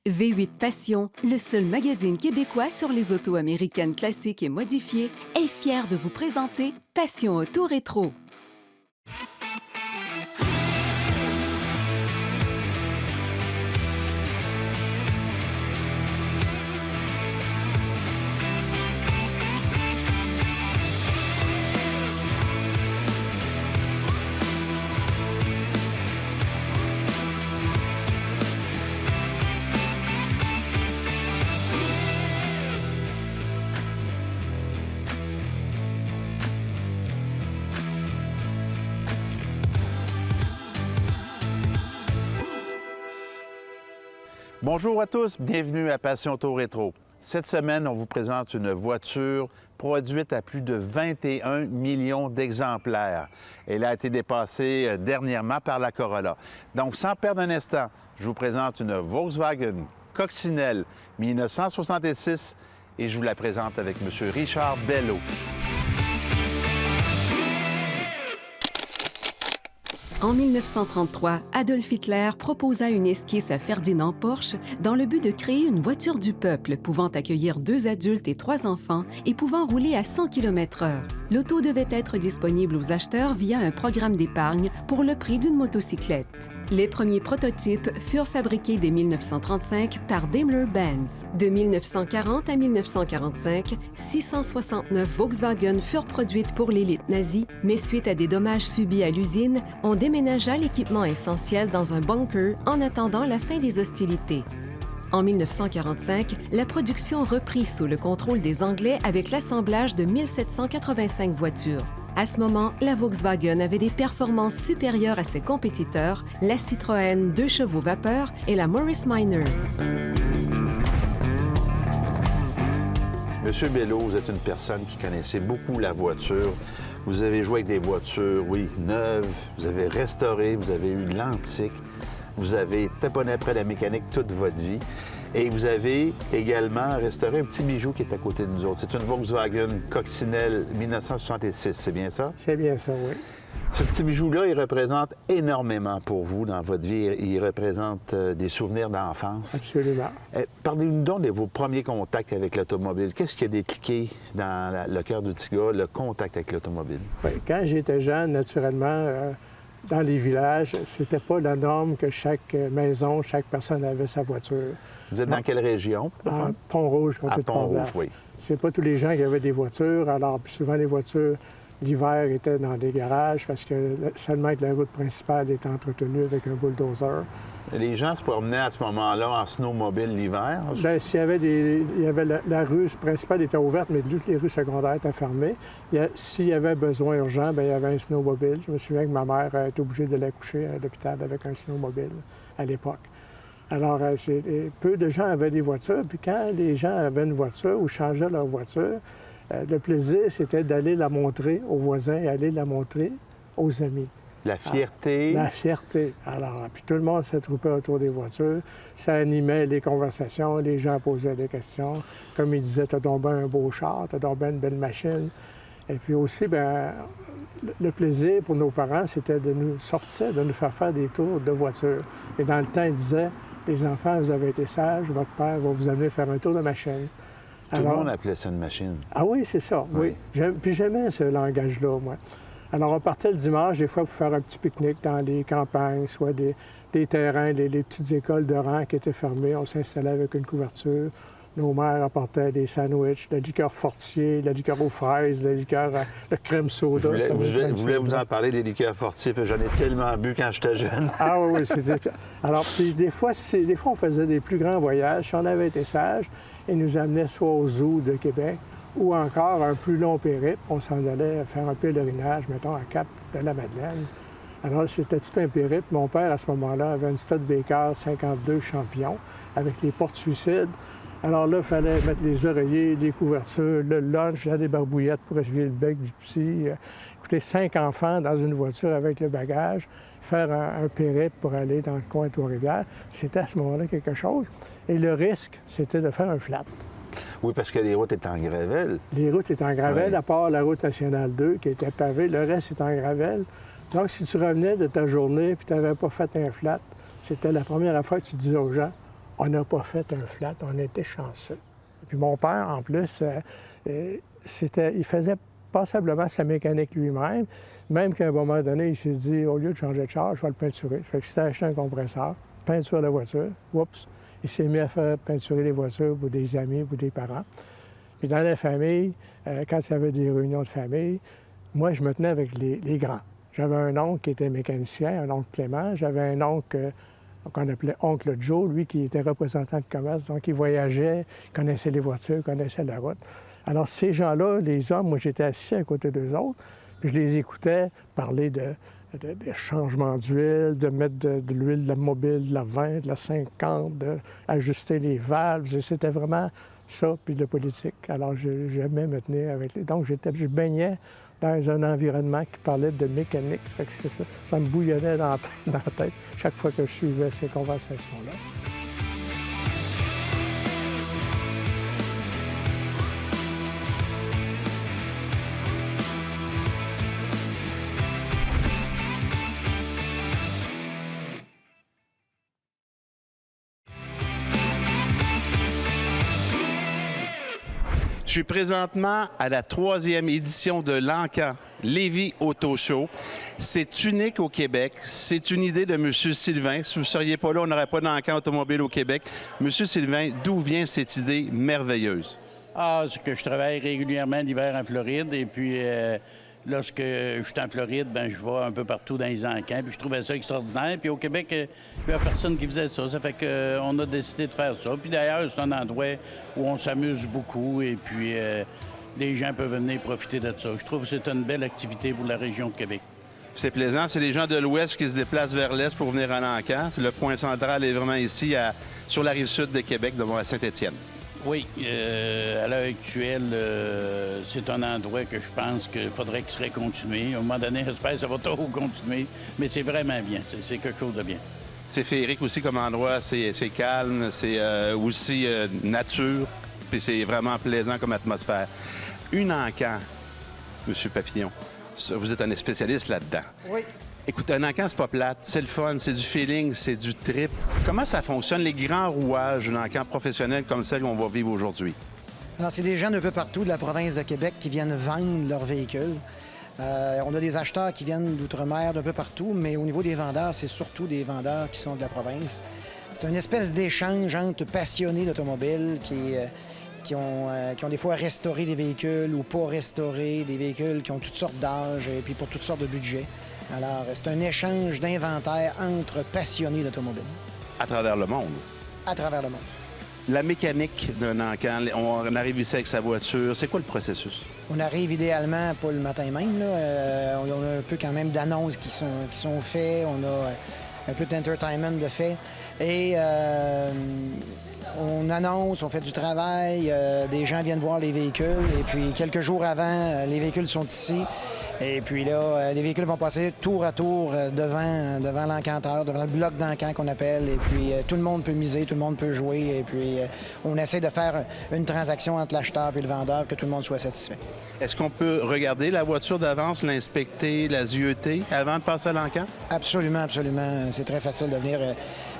V8 Passion, le seul magazine québécois sur les autos américaines classiques et modifiées, est fier de vous présenter Passion Auto Rétro. Bonjour à tous, bienvenue à Passion Auto Rétro. Cette semaine, on vous présente une voiture produite à plus de 21 millions d'exemplaires. Elle a été dépassée dernièrement par la Corolla. Donc, sans perdre un instant, je vous présente une Volkswagen Coccinelle 1966 et je vous la présente avec M. Richard Bello. En 1933, Adolf Hitler proposa une esquisse à Ferdinand Porsche dans le but de créer une voiture du peuple pouvant accueillir 2 adultes et 3 enfants et pouvant rouler à 100 km/h. L'auto devait être disponible aux acheteurs via un programme d'épargne pour le prix d'une motocyclette. Les premiers prototypes furent fabriqués dès 1935 par Daimler-Benz. De 1940 à 1945, 669 Volkswagen furent produites pour l'élite nazie, mais suite à des dommages subis à l'usine, on déménagea l'équipement essentiel dans un bunker en attendant la fin des hostilités. En 1945, la production reprit sous le contrôle des Anglais avec l'assemblage de 1785 voitures. À ce moment, la Volkswagen avait des performances supérieures à ses compétiteurs, la Citroën 2 chevaux vapeur et la Morris Minor. Monsieur Bello, vous êtes une personne qui connaissait beaucoup la voiture. Vous avez joué avec des voitures, oui, neuves, vous avez restauré, vous avez eu de l'antique, vous avez taponné après la mécanique toute votre vie. Et vous avez également restauré un petit bijou qui est à côté de nous autres. C'est une Volkswagen Coccinelle 1966, c'est bien ça? C'est bien ça, oui. Ce petit bijou-là, il représente énormément pour vous dans votre vie. Il représente des souvenirs d'enfance. Absolument. Parlez-nous donc de vos premiers contacts avec l'automobile. Qu'est-ce qui a décliqué dans le cœur du petit gars, le contact avec l'automobile? Oui, quand j'étais jeune, naturellement, dans les villages, c'était pas la norme que chaque maison, chaque personne avait sa voiture. Vous êtes dans quelle région? À Pont-Rouge, à Pont-Rouge, oui. C'est pas tous les gens qui avaient des voitures. Alors, puis souvent, les voitures, l'hiver, étaient dans des garages parce que seulement que la route principale était entretenue avec un bulldozer. Les gens se promenaient à ce moment-là en snowmobile l'hiver? Bien, s'il y avait il y avait la rue principale était ouverte, mais toutes les rues secondaires étaient fermées. S'il y avait besoin urgent, bien, il y avait un snowmobile. Je me souviens que ma mère était obligée de l'accoucher à l'hôpital avec un snowmobile à l'époque. Alors, peu de gens avaient des voitures, puis quand les gens avaient une voiture ou changeaient leur voiture, le plaisir, c'était d'aller la montrer aux voisins et aller la montrer aux amis. La fierté. La fierté. Alors, puis tout le monde s'est troupé autour des voitures. Ça animait les conversations, les gens posaient des questions. Comme ils disaient, t'as donc bien un beau char, t'as donc bien une belle machine. Et puis aussi, bien, le plaisir pour nos parents, c'était de nous sortir, de nous faire des tours de voiture. Et dans le temps, ils disaient, les enfants, vous avez été sages, votre père va vous amener faire un tour de machine. Tout le monde appelait ça une machine. Ah oui, c'est ça, oui. Puis j'aimais ce langage-là, moi. Alors, on partait le dimanche, des fois, pour faire un petit pique-nique dans les campagnes, soit des terrains, les petites écoles de rang qui étaient fermées. On s'installait avec une couverture. Nos mères apportaient des sandwichs, de la liqueur fortier, de la liqueur aux fraises, de la liqueur de crème soda. Je voulais vous en parler des liqueurs fortiers, parce que j'en ai tellement bu quand j'étais jeune. Ah oui, c'était... Alors, puis des fois, on faisait des plus grands voyages. Si on avait été sage, ils nous amenaient soit au zoo de Québec ou encore un plus long périple. On s'en allait faire un pèlerinage, mettons, à Cap-de-la-Madeleine. Alors, c'était tout un périple. Mon père, à ce moment-là, avait une Studebaker 52 Champion avec les portes suicides. Alors là, il fallait mettre les oreillers, les couvertures, le lunch, là, des barbouillettes pour essuyer le bec du petit. Écoutez, 5 enfants dans une voiture avec le bagage, faire un périple pour aller dans le coin de Trois-Rivières, c'était à ce moment-là quelque chose. Et le risque, c'était de faire un flat. Oui, parce que les routes étaient en gravelle. Les routes étaient en gravelle, oui. À part la route nationale 2 qui était pavée, le reste était en gravelle. Donc, si tu revenais de ta journée et tu n'avais pas fait un flat, c'était la première fois que tu disais aux gens, on n'a pas fait un flat, on était chanceux. Puis mon père, en plus, il faisait passablement sa mécanique lui-même, même qu'à un moment donné, il s'est dit, au lieu de changer de char, je vais le peinturer. Fait que s'est acheté un compresseur, peinture la voiture, oups, il s'est mis à faire peinturer les voitures pour des amis, pour des parents. Puis dans la famille, quand il y avait des réunions de famille, moi, je me tenais avec les grands. J'avais un oncle qui était mécanicien, un oncle Clément. J'avais un oncle qu'on appelait oncle Joe, lui, qui était représentant de commerce. Donc, il voyageait, il connaissait les voitures, il connaissait la route. Alors, ces gens-là, les hommes, moi, j'étais assis à côté d'eux autres, puis je les écoutais parler de changements d'huile, de mettre de l'huile de la mobile, de la 20, de la 50, d'ajuster les valves. C'était vraiment ça, puis de la politique. Alors, j'aimais me tenir avec les... Donc, je baignais dans un environnement qui parlait de mécanique. Ça fait que ça me bouillonnait dans la tête chaque fois que je suivais ces conversations-là. Je suis présentement à la 3e édition de l'Encan Lévis Auto Show. C'est unique au Québec. C'est une idée de M. Sylvain. Si vous ne seriez pas là, on n'aurait pas d'Encan automobile au Québec. M. Sylvain, d'où vient cette idée merveilleuse? C'est que je travaille régulièrement l'hiver en Floride et puis lorsque je suis en Floride, je vais un peu partout dans les encans puis je trouvais ça extraordinaire. Puis au Québec, il n'y a personne qui faisait ça. Ça fait qu'on a décidé de faire ça. Puis d'ailleurs, c'est un endroit où on s'amuse beaucoup et puis les gens peuvent venir profiter de ça. Je trouve que c'est une belle activité pour la région de Québec. C'est plaisant. C'est les gens de l'Ouest qui se déplacent vers l'Est pour venir en Encan. Le point central est vraiment ici, sur la rive sud de Québec, devant Saint-Étienne. Oui, à l'heure actuelle, c'est un endroit que je pense qu'il faudrait qu'il serait continué. À un moment donné, j'espère que ça va trop continuer, mais c'est vraiment bien. C'est quelque chose de bien. C'est féerique aussi comme endroit. C'est calme, c'est aussi nature, puis c'est vraiment plaisant comme atmosphère. Une Encan, M. Papillon, vous êtes un spécialiste là-dedans. Oui. Écoute, un Encan, c'est pas plate. C'est le fun, c'est du feeling, c'est du trip. Comment ça fonctionne, les grands rouages d'un Encan professionnel comme celle qu'on va vivre aujourd'hui? Alors, c'est des gens d'un peu partout de la province de Québec qui viennent vendre leurs véhicules. On a des acheteurs qui viennent d'outre-mer d'un peu partout, mais au niveau des vendeurs, c'est surtout des vendeurs qui sont de la province. C'est une espèce d'échange entre passionnés d'automobile qui ont des fois restauré des véhicules ou pas restauré, des véhicules qui ont toutes sortes d'âges et puis pour toutes sortes de budgets. Alors, c'est un échange d'inventaire entre passionnés d'automobile. À travers le monde? À travers le monde. La mécanique d'un Encan, on arrive ici avec sa voiture. C'est quoi le processus? On arrive idéalement pas le matin même. Là. On a un peu quand même d'annonces qui sont faites. On a un peu d'entertainment de fait. Et on annonce, on fait du travail. Des gens viennent voir les véhicules. Et puis, quelques jours avant, les véhicules sont ici. Et puis là, les véhicules vont passer tour à tour devant l'encanteur, devant le bloc d'encan qu'on appelle. Et puis, tout le monde peut miser, tout le monde peut jouer. Et puis, on essaie de faire une transaction entre l'acheteur et le vendeur, que tout le monde soit satisfait. Est-ce qu'on peut regarder la voiture d'avance, l'inspecter, la zioter avant de passer à l'encan? Absolument, absolument. C'est très facile de venir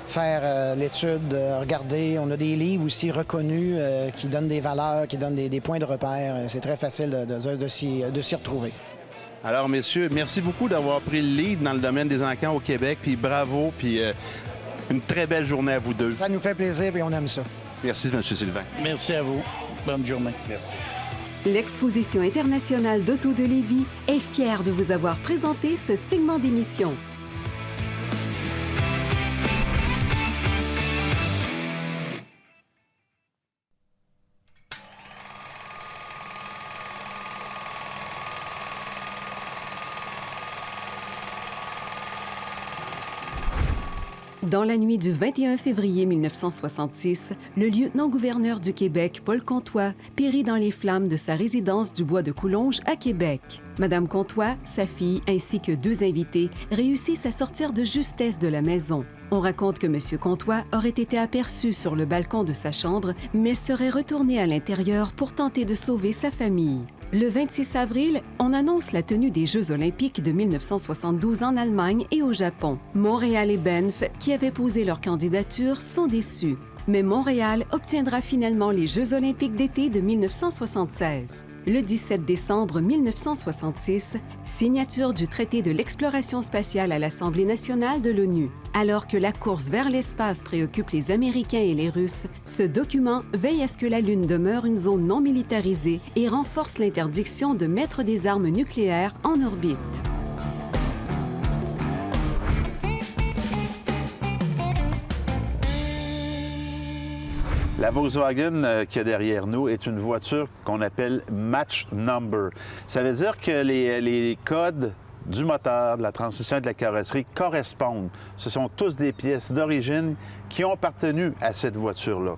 faire l'étude, regarder. On a des livres aussi reconnus qui donnent des valeurs, qui donnent des points de repère. C'est très facile de s'y retrouver. Alors, messieurs, merci beaucoup d'avoir pris le lead dans le domaine des encans au Québec, puis bravo, puis une très belle journée à vous deux. Ça nous fait plaisir et on aime ça. Merci, M. Sylvain. Merci à vous. Bonne journée. Merci. L'Exposition internationale d'auto de Lévis est fière de vous avoir présenté ce segment d'émission. Dans la nuit du 21 février 1966, le lieutenant-gouverneur du Québec, Paul Comtois, périt dans les flammes de sa résidence du Bois de Coulonges à Québec. Madame Comtois, sa fille ainsi que 2 invités réussissent à sortir de justesse de la maison. On raconte que M. Comtois aurait été aperçu sur le balcon de sa chambre, mais serait retourné à l'intérieur pour tenter de sauver sa famille. Le 26 avril, on annonce la tenue des Jeux olympiques de 1972 en Allemagne et au Japon. Montréal et Banff, qui avaient posé leur candidature, sont déçus. Mais Montréal obtiendra finalement les Jeux olympiques d'été de 1976. Le 17 décembre 1966, signature du traité de l'exploration spatiale à l'Assemblée nationale de l'ONU. Alors que la course vers l'espace préoccupe les Américains et les Russes, ce document veille à ce que la Lune demeure une zone non militarisée et renforce l'interdiction de mettre des armes nucléaires en orbite. La Volkswagen qu'il y a derrière nous est une voiture qu'on appelle match number. Ça veut dire que les codes du moteur, de la transmission et de la carrosserie correspondent. Ce sont tous des pièces d'origine qui ont appartenu à cette voiture-là.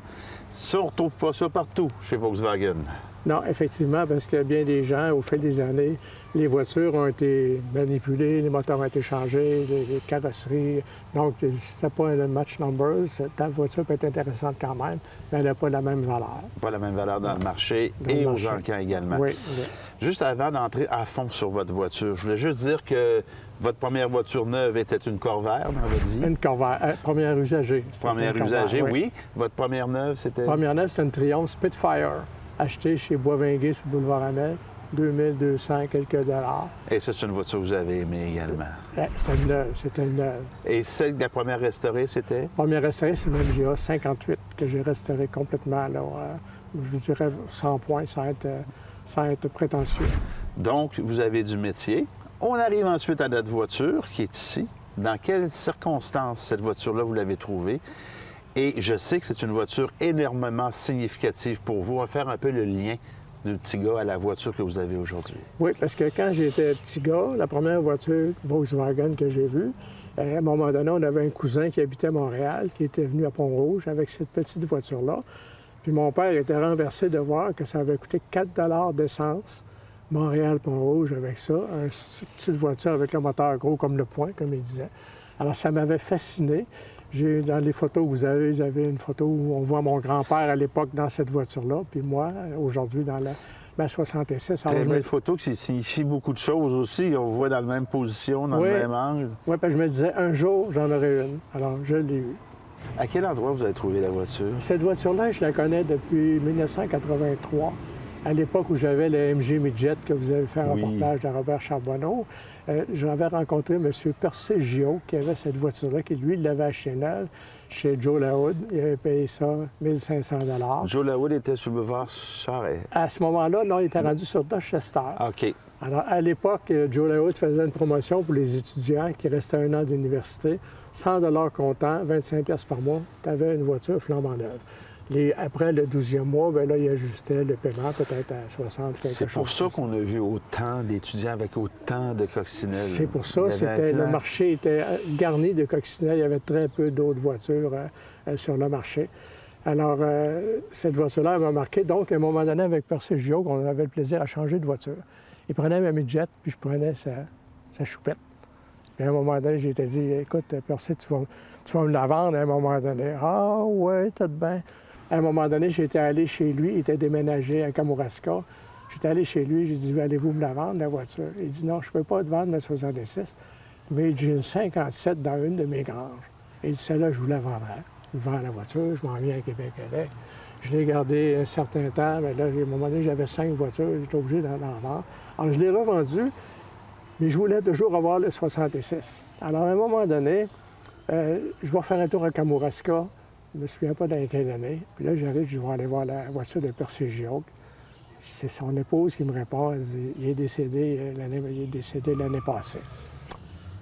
Ça, on ne retrouve pas ça partout chez Volkswagen. Non, effectivement, parce que bien des gens, au fil des années, les voitures ont été manipulées, les moteurs ont été changés, les carrosseries. Donc, si c'était pas un match number, ta voiture peut être intéressante quand même, mais elle n'a pas la même valeur. Pas la même valeur dans le marché et aux encans également. Oui, oui. Juste avant d'entrer à fond sur votre voiture, je voulais juste dire que votre première voiture neuve était une Corvair dans votre vie. Une Corvair, première usagée. Première usagée, oui. Votre première neuve, c'était? Première neuve, c'est une Triumph Spitfire, achetée chez Boisvinguet sur le boulevard Amel, 2200 quelques dollars. Et ça, c'est une voiture que vous avez aimée également? C'est une neuve, c'était une neuve. Et celle de la première restaurée, c'était? La première restaurée, c'est une MGA 58 que j'ai restaurée complètement, là, je dirais 100 points sans être prétentieux. Donc, vous avez du métier. On arrive ensuite à notre voiture qui est ici. Dans quelles circonstances cette voiture-là, vous l'avez trouvée? Et je sais que c'est une voiture énormément significative pour vous. On va faire un peu le lien du petit gars à la voiture que vous avez aujourd'hui. Oui, parce que quand j'étais petit gars, la première voiture Volkswagen que j'ai vue, à un moment donné, on avait un cousin qui habitait à Montréal, qui était venu à Pont-Rouge avec cette petite voiture-là. Puis mon père était renversé de voir que ça avait coûté 4 $ d'essence, Montréal-Pont-Rouge, avec ça, une petite voiture avec le moteur gros comme le poing, comme il disait. Alors, ça m'avait fasciné. Dans les photos que vous avez une photo où on voit mon grand-père à l'époque dans cette voiture-là, puis moi, aujourd'hui, dans ma 66. Très belle photo qui signifie beaucoup de choses aussi. On vous voit dans la même position, dans le même angle. Oui, puis je me disais, un jour, j'en aurai une. Alors, je l'ai eue. À quel endroit vous avez trouvé la voiture? Cette voiture-là, je la connais depuis 1983. À l'époque où j'avais le MG Midget que vous avez fait un reportage de Robert Charbonneau, j'avais rencontré M. Percé Gio qui avait cette voiture-là, qui lui l'avait achetée neuve chez Joe Lahoud. Il avait payé ça 1500 $. Joe Lahoud était sur le boulevard Charest. À ce moment-là, non, il était rendu sur Dorchester. OK. Alors, à l'époque, Joe Lahoud faisait une promotion pour les étudiants qui restaient un an d'université. 100 $ comptant, 25 $ par mois, tu avais une voiture flambant neuve. Après le 12e mois, bien là, il ajustait le paiement peut-être à 60 quelque chose. C'est pour ça qu'on a vu autant d'étudiants avec autant de coccinelles. C'est pour ça. Le marché était garni de coccinelles. Il y avait très peu d'autres voitures sur le marché. Alors, cette voiture-là, elle m'a marqué. Donc, à un moment donné, avec Percé Gio, on avait le plaisir à changer de voiture. Il prenait ma midget, puis je prenais sa choupette. Puis à un moment donné, j'ai dit, écoute, Percé, tu vas me la vendre à un moment donné. Ah, ouais, tout bien. À un moment donné, j'étais allé chez lui, il était déménagé à Kamouraska. J'étais allé chez lui, j'ai dit, allez-vous me la vendre, la voiture? Il dit, non, je ne peux pas te vendre ma 66, mais j'ai une 57 dans une de mes granges. Il dit, celle-là, je vous la vendrai. Je vends la voiture, je m'en viens à Québec avec. Je l'ai gardée un certain temps, mais là, à un moment donné, j'avais 5 voitures, j'étais obligé d'en vendre. Alors, je l'ai revendue, mais je voulais toujours avoir le 66. Alors, à un moment donné, je vais faire un tour à Kamouraska. Je ne me souviens pas dans quelle année. Puis là, j'arrive, je vais aller voir la voiture de Percé Gio. C'est son épouse qui me répond. Elle dit, il est décédé l'année passée.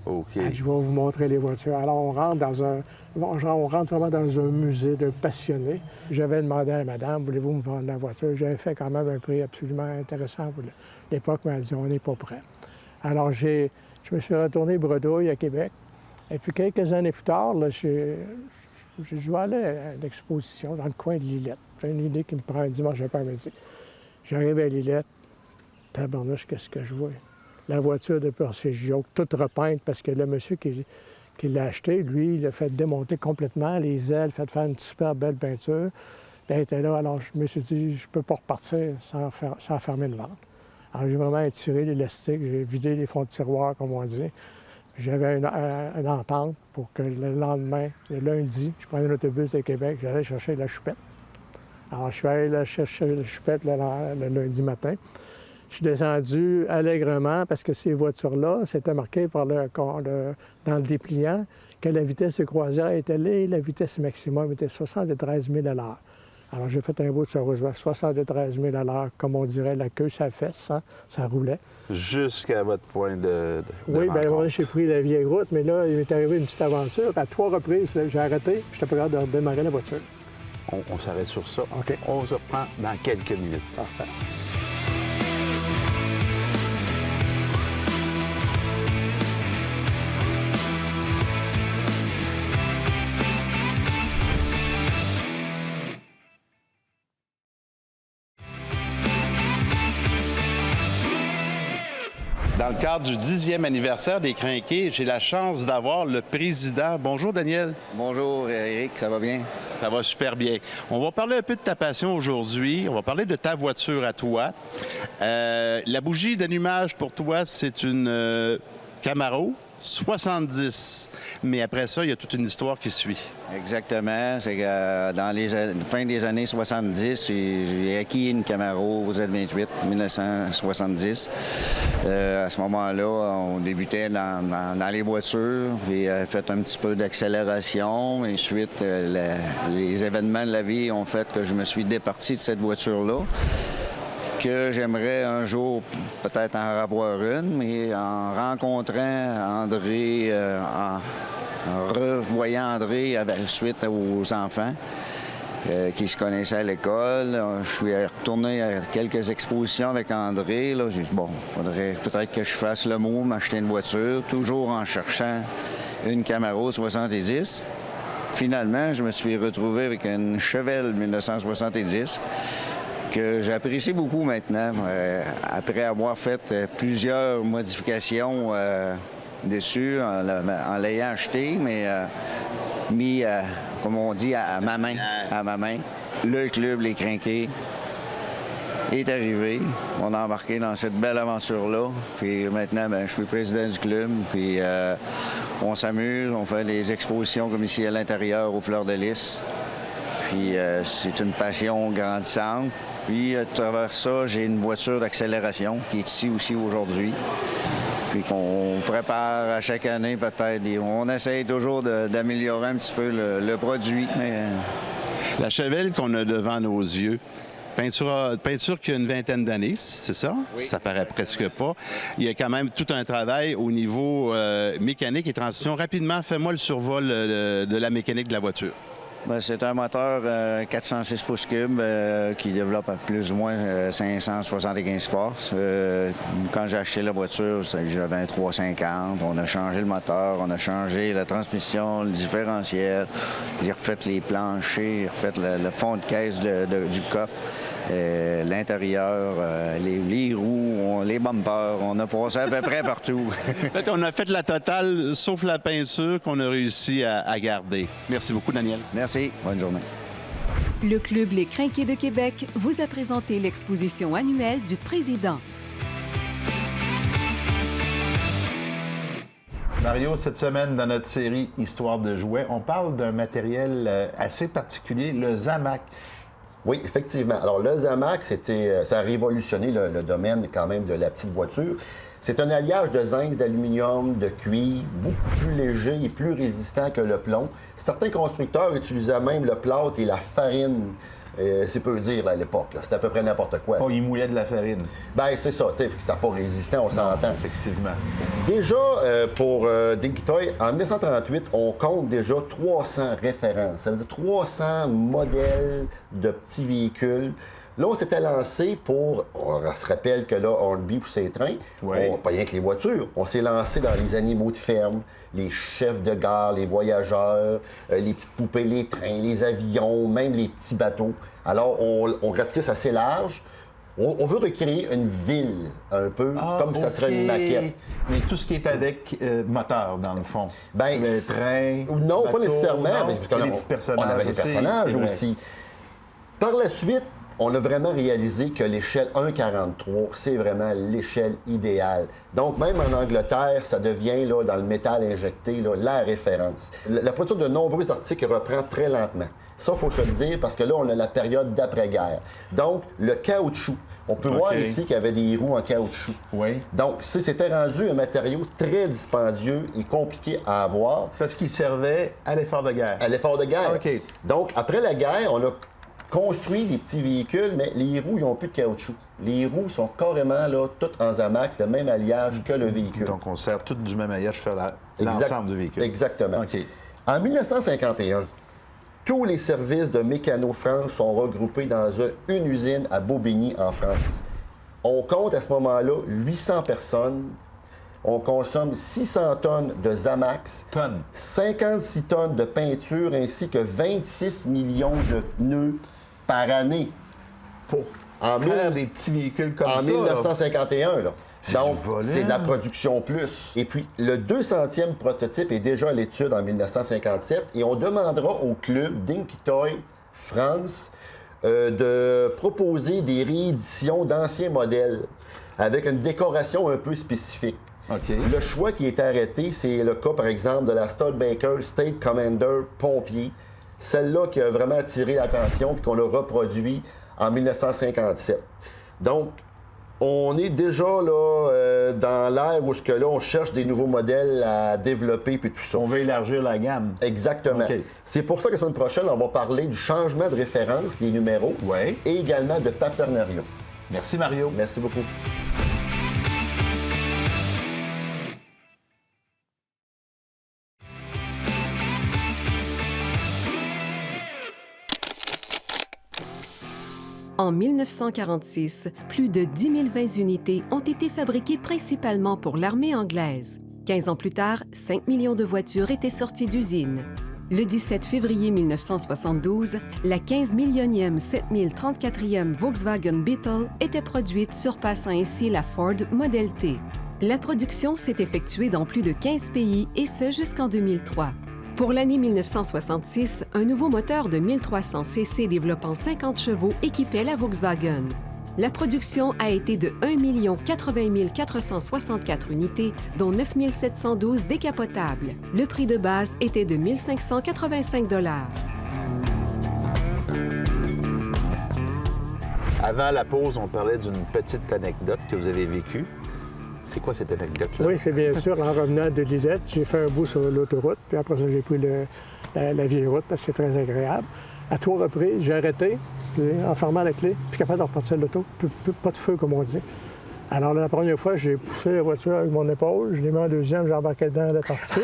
OK. Elle dit, je vais vous montrer les voitures. Alors, on rentre vraiment dans un musée de passionnés. J'avais demandé à la madame, voulez-vous me vendre la voiture? J'avais fait quand même un prix absolument intéressant pour l'époque, mais elle dit, on n'est pas prêt. Alors, je me suis retourné bredouille à Québec. Et puis, quelques années plus tard, là, je vais aller à l'exposition dans le coin de Lillette. J'ai une idée qui me prend un dimanche après-midi. J'arrive à Lillette. Tabarnouche, qu'est-ce que je vois? La voiture de Percé Gio, toute repeinte, parce que le monsieur qui l'a acheté, lui, il l'a fait démonter complètement les ailes, fait faire une super belle peinture. Puis elle était là, alors je me suis dit, je peux pas repartir sans fermer le ventre. Alors j'ai vraiment étiré l'élastique, j'ai vidé les fonds de tiroir, comme on dit. J'avais une entente pour que le lendemain, le lundi, je prenais l'autobus de Québec, j'allais chercher la choupette. Alors, je suis allé chercher la choupette le lundi matin. Je suis descendu allègrement parce que ces voitures-là, c'était marqué dans le dépliant que la vitesse de croisière était là, la vitesse maximum était 73 000 à l'heure. Alors, j'ai fait un bout de ce route 73 000 à l'heure, comme on dirait, la queue, ça fesse, hein? Ça roulait. Jusqu'à votre point de Oui, bien, rencontre. j'ai pris la vieille route, mais là, il m'est arrivé une petite aventure. À 3 reprises, là, j'ai arrêté, je n'étais pas capable de redémarrer la voiture. On s'arrête sur ça. OK. On se reprend dans quelques minutes. Parfait. Dans le cadre du 10e anniversaire des Crinqués, j'ai la chance d'avoir le président. Bonjour, Daniel. Bonjour, Eric, ça va bien? Ça va super bien. On va parler un peu de ta passion aujourd'hui. On va parler de ta voiture à toi. La bougie d'allumage pour toi, c'est une Camaro 70. Mais après ça, il y a toute une histoire qui suit. Exactement. C'est que dans les fin des années 70, j'ai acquis une Camaro Z28 1970. À ce moment-là, on débutait dans les voitures. J'ai fait un petit peu d'accélération. Ensuite, les événements de la vie ont fait que je me suis départi de cette voiture-là, que j'aimerais un jour peut-être en avoir une, mais en rencontrant André, en revoyant André suite aux enfants qui se connaissaient à l'école, je suis retourné à quelques expositions avec André. Là, j'ai dit, bon, il faudrait peut-être que je fasse le mot, m'acheter une voiture, toujours en cherchant une Camaro 70. Finalement, je me suis retrouvé avec une Chevelle 1970 que j'apprécie beaucoup maintenant, après avoir fait plusieurs modifications dessus en l'ayant acheté, mais mis, comme on dit, à ma main. Le club Les Crinqués est arrivé. On a embarqué dans cette belle aventure-là. Puis maintenant, je suis président du club. Puis on s'amuse, on fait des expositions comme ici à l'intérieur, aux Fleurs de Lys. Puis c'est une passion grandissante. Puis, à travers ça, j'ai une voiture d'accélération qui est ici aussi aujourd'hui. Puis qu'on prépare à chaque année peut-être. On essaye toujours d'améliorer un petit peu le produit. Mais... La Chevelle qu'on a devant nos yeux, peinture qui a une vingtaine d'années, c'est ça? Oui. Ça paraît presque pas. Il y a quand même tout un travail au niveau mécanique et transmission. Rapidement, fais-moi le survol de la mécanique de la voiture. Bien, c'est un moteur 406 pouces cubes qui développe à plus ou moins 575 forces. Quand j'ai acheté la voiture, j'avais un 350. On a changé le moteur, on a changé la transmission, le différentiel. J'ai refait les planchers, j'ai refait le fond de caisse du coffre. L'intérieur, les roues, les bumpers, on a passé à peu près partout. En fait, on a fait la totale, sauf la peinture qu'on a réussi à garder. Merci beaucoup, Daniel. Merci, bonne journée. Le Club Les Crinqués de Québec vous a présenté l'exposition annuelle du président. Mario, cette semaine, dans notre série Histoire de jouets, on parle d'un matériel assez particulier, le Zamac. Oui, effectivement. Alors, le Zamac, ça a révolutionné le domaine quand même de la petite voiture. C'est un alliage de zinc, d'aluminium, de cuivre, beaucoup plus léger et plus résistant que le plomb. Certains constructeurs utilisaient même le plâtre et la farine. C'est peu dire à l'époque. C'était à peu près n'importe quoi. Oh, il moulait de la farine. Ben c'est ça. C'était pas résistant, on s'entend. Effectivement. Déjà, pour Dinky Toy, en 1938, on compte déjà 300 références. Ça veut dire 300 modèles de petits véhicules. Là, on s'était lancé on se rappelle que là, Hornby pour ses trains, pas rien que les voitures. On s'est lancé dans les animaux de ferme, les chefs de gare, les voyageurs, les petites poupées, les trains, les avions, même les petits bateaux. Alors, on ratisse assez large. On veut recréer une ville, un peu, comme ça serait une maquette. Mais tout ce qui est avec moteur, dans le fond. Ben, le train, non, bateau, pas nécessairement. non, Mais parce les petits personnages on avait des personnages aussi. Par la suite, on a vraiment réalisé que l'échelle 1,43, c'est vraiment l'échelle idéale. Donc, même en Angleterre, ça devient, là, dans le métal injecté, là, la référence. La production de nombreux articles reprend très lentement. Ça, il faut se le dire, parce que là, on a la période d'après-guerre. Donc, le caoutchouc. On peut voir ici qu'il y avait des roues en caoutchouc. Oui. Donc, c'était rendu un matériau très dispendieux et compliqué à avoir. Parce qu'il servait à l'effort de guerre. À l'effort de guerre. OK. Donc, après la guerre, on a construit des petits véhicules, mais les roues, ils n'ont plus de caoutchouc. Les roues sont carrément là, toutes en Zamax, le même alliage que le véhicule. Donc, on sert toutes du même alliage pour faire l'ensemble du véhicule. Exactement. OK. En 1951, tous les services de Mécano France sont regroupés dans une usine à Bobigny, en France. On compte à ce moment-là 800 personnes. On consomme 600 tonnes de Zamax, 56 tonnes de peinture ainsi que 26 millions de pneus par année. Pour faire des petits véhicules comme en ça. 1951, là. Donc, du volume. c'est de la production plus. Et puis, le 200e prototype est déjà à l'étude en 1957 et on demandera au club Dinky Toy France de proposer des rééditions d'anciens modèles avec une décoration un peu spécifique. OK. Le choix qui est arrêté, c'est le cas, par exemple, de la Studebaker State Commander Pompier. Celle-là qui a vraiment attiré l'attention et qu'on a reproduit en 1957. Donc, on est déjà là dans l'ère où on cherche des nouveaux modèles à développer puis tout ça. On veut élargir la gamme. Exactement. OK. C'est pour ça que la semaine prochaine, on va parler du changement de référence des numéros et également de paternariat. Merci, Mario. Merci beaucoup. En 1946, plus de 10 020 unités ont été fabriquées principalement pour l'armée anglaise. 15 ans plus tard, 5 millions de voitures étaient sorties d'usine. Le 17 février 1972, la 15 millionième 7034e Volkswagen Beetle était produite, surpassant ainsi la Ford Model T. La production s'est effectuée dans plus de 15 pays, et ce jusqu'en 2003. Pour l'année 1966, un nouveau moteur de 1300 cc développant 50 chevaux équipait la Volkswagen. La production a été de 1 080 464 unités, dont 9 712 décapotables. Le prix de base était de 1 585 $. Avant la pause, on parlait d'une petite anecdote que vous avez vécue. C'est quoi cette anecdote-là? Oui, c'est bien sûr. En revenant de Lillette, j'ai fait un bout sur l'autoroute, puis après ça, j'ai pris la vieille route parce que c'est très agréable. À 3 reprises, j'ai arrêté, puis en fermant la clé, puis capable de repartir l'auto. Pas de feu, comme on dit. Alors, la première fois, j'ai poussé la voiture avec mon épaule, je l'ai mis en deuxième, j'ai embarqué dedans, elle est partie.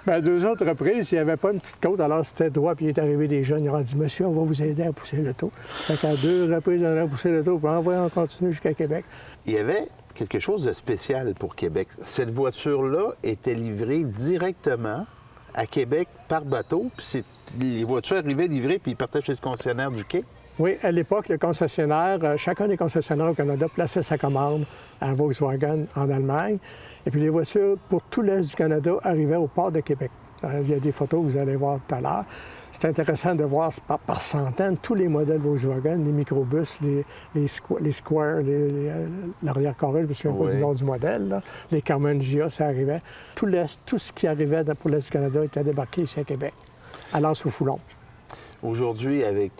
Mais à 2 autres reprises, il n'y avait pas une petite côte, alors c'était droit, puis il est arrivé des jeunes, ils ont dit « Monsieur, on va vous aider à pousser l'auto. » Fait qu'à 2 reprises, on a poussé l'auto, puis on continue jusqu'à Québec. Il y avait quelque chose de spécial pour Québec. Cette voiture-là était livrée directement à Québec par bateau, puis les voitures arrivaient livrées, puis ils partaient chez le concessionnaire du quai. Oui, à l'époque, le concessionnaire, chacun des concessionnaires au Canada plaçait sa commande à Volkswagen en Allemagne. Et puis les voitures pour tout l'Est du Canada arrivaient au port de Québec. Il y a des photos que vous allez voir tout à l'heure. C'est intéressant de voir par centaines tous les modèles Volkswagen, les microbus, les Square, l'arrière-carré, je ne me souviens pas du nom du modèle, là. Les Carmen Gia, ça arrivait. Tout ce qui arrivait pour l'Est du Canada était débarqué ici à Québec, allant sous Foulon. Aujourd'hui, avec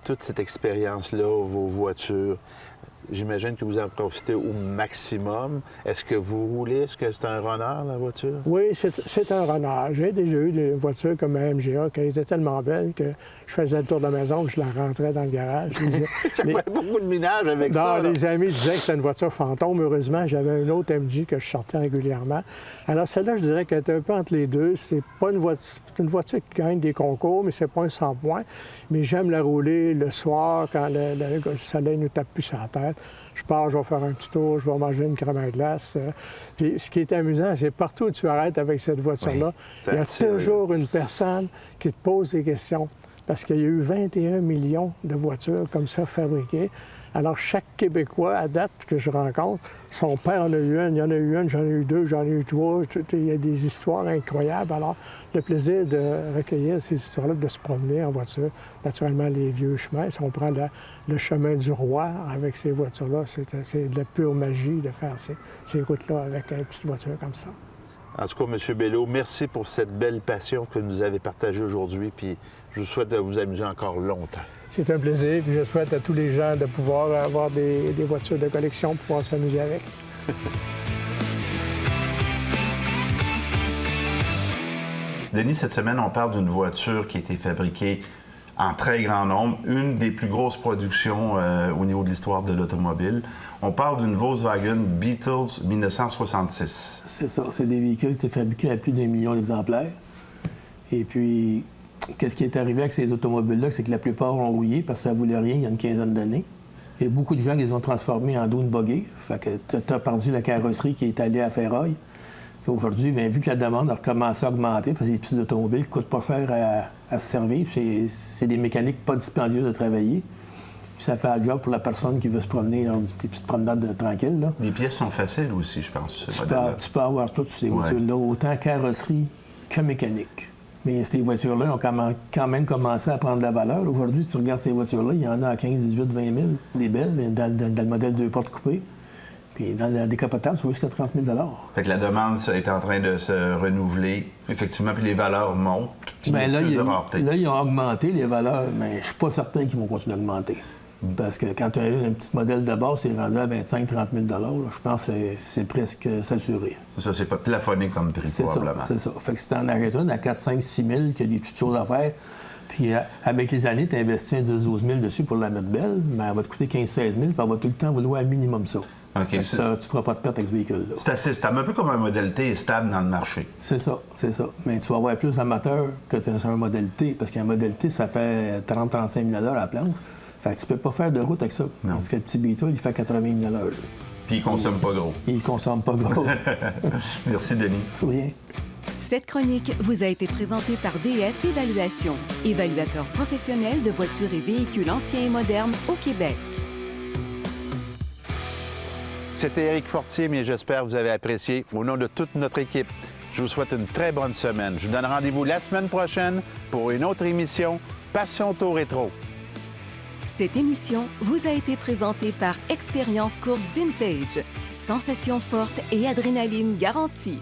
toute cette expérience-là, vos voitures, j'imagine que vous en profitez au maximum. Est-ce que vous roulez? Est-ce que c'est un runner, la voiture? Oui, c'est un runner. J'ai déjà eu des voitures comme la MGA qui était tellement belle que je faisais le tour de la maison et je la rentrais dans le garage. Ça fait beaucoup de minage avec ça. Les amis disaient que c'était une voiture fantôme. Heureusement, j'avais une autre MG que je sortais régulièrement. Alors celle-là, je dirais qu'elle est un peu entre les deux. C'est pas une voiture qui gagne des concours, mais c'est pas un 100 points. Mais j'aime la rouler le soir quand le soleil nous tape plus sur la tête. Je pars, je vais faire un petit tour, je vais manger une crème à glace. Puis ce qui est amusant, c'est partout où tu arrêtes avec cette voiture-là, il y a toujours une personne qui te pose des questions. parce qu'il y a eu 21 millions de voitures comme ça fabriquées. Alors, chaque Québécois, à date, que je rencontre, son père en a eu une, il y en a eu une, j'en ai eu deux, j'en ai eu trois. Il y a des histoires incroyables. Alors, le plaisir de recueillir ces histoires-là, de se promener en voiture, naturellement, les vieux chemins. Si on prend le chemin du roi avec ces voitures-là, c'est de la pure magie de faire ces routes-là avec une petite voiture comme ça. En tout cas, M. Belleau, merci pour cette belle passion que vous avez partagée aujourd'hui, puis je vous souhaite de vous amuser encore longtemps. C'est un plaisir, puis je souhaite à tous les gens de pouvoir avoir des voitures de collection pour pouvoir s'amuser avec. Denis, cette semaine, on parle d'une voiture qui a été fabriquée en très grand nombre, une des plus grosses productions au niveau de l'histoire de l'automobile. On parle d'une Volkswagen Beetle 1966. C'est ça, c'est des véhicules qui étaient fabriqués à plus d'1 million d'exemplaires. Et puis, qu'est-ce qui est arrivé avec ces automobiles-là, c'est que la plupart ont rouillé parce que ça ne voulait rien il y a une quinzaine d'années. Il y a beaucoup de gens qui les ont transformés en dune buggy. Fait que tu as perdu la carrosserie qui est allée à ferraille. Puis aujourd'hui, bien, vu que la demande a recommencé à augmenter, parce que les petites automobiles ne coûtent pas cher à se servir, puis c'est des mécaniques pas dispendieuses à travailler. Puis ça fait un job pour la personne qui veut se promener dans des petites promenades tranquilles. Là. Les pièces sont faciles aussi, je pense. Tu peux avoir tout sur ces voitures-là, autant carrosserie que mécanique. Mais ces voitures-là ont quand même commencé à prendre de la valeur. Aujourd'hui, si tu regardes ces voitures-là, il y en a à 15, 18, 20 000, des belles, dans le modèle 2 portes coupées. Puis dans le décapotable, c'est jusqu'à 30 000 $. Fait que la demande est en train de se renouveler, effectivement, puis les valeurs montent. Bien là, ils ont augmenté les valeurs, mais je ne suis pas certain qu'ils vont continuer à augmenter. Parce que quand tu as un petit modèle de base, c'est rendu à 25 000 30 000 $. Je pense que c'est presque saturé. Ça, c'est pas plafonné comme prix, probablement. C'est ça. Fait que si tu en achètes une à 4, 5, 6 000, qu'il y a des petites choses à faire, puis avec les années, tu investis un 10 12 000 dessus pour la mettre belle, mais elle va te coûter 15 16 000, puis elle va tout le temps vouloir un minimum ça. OK. Tu ne feras pas de perte avec ce véhicule-là. C'est un peu comme un modèle T stable dans le marché. C'est ça. Mais tu vas avoir plus d'amateurs que sur un modèle T, parce qu'un modèle T, ça fait 30 35 000 $ à la planche. Fait que tu peux pas faire de route avec ça. Non. Parce que le petit Beetle, il fait 80 000 $. Puis il consomme pas gros. Il consomme pas gros. Merci, Denis. Rien. Cette chronique vous a été présentée par DF Évaluation, évaluateur professionnel de voitures et véhicules anciens et modernes au Québec. C'était Éric Fortier, mais j'espère que vous avez apprécié. Au nom de toute notre équipe, je vous souhaite une très bonne semaine. Je vous donne rendez-vous la semaine prochaine pour une autre émission Passion Auto Rétro. Cette émission vous a été présentée par Expérience Course Vintage. Sensations fortes et adrénaline garantie.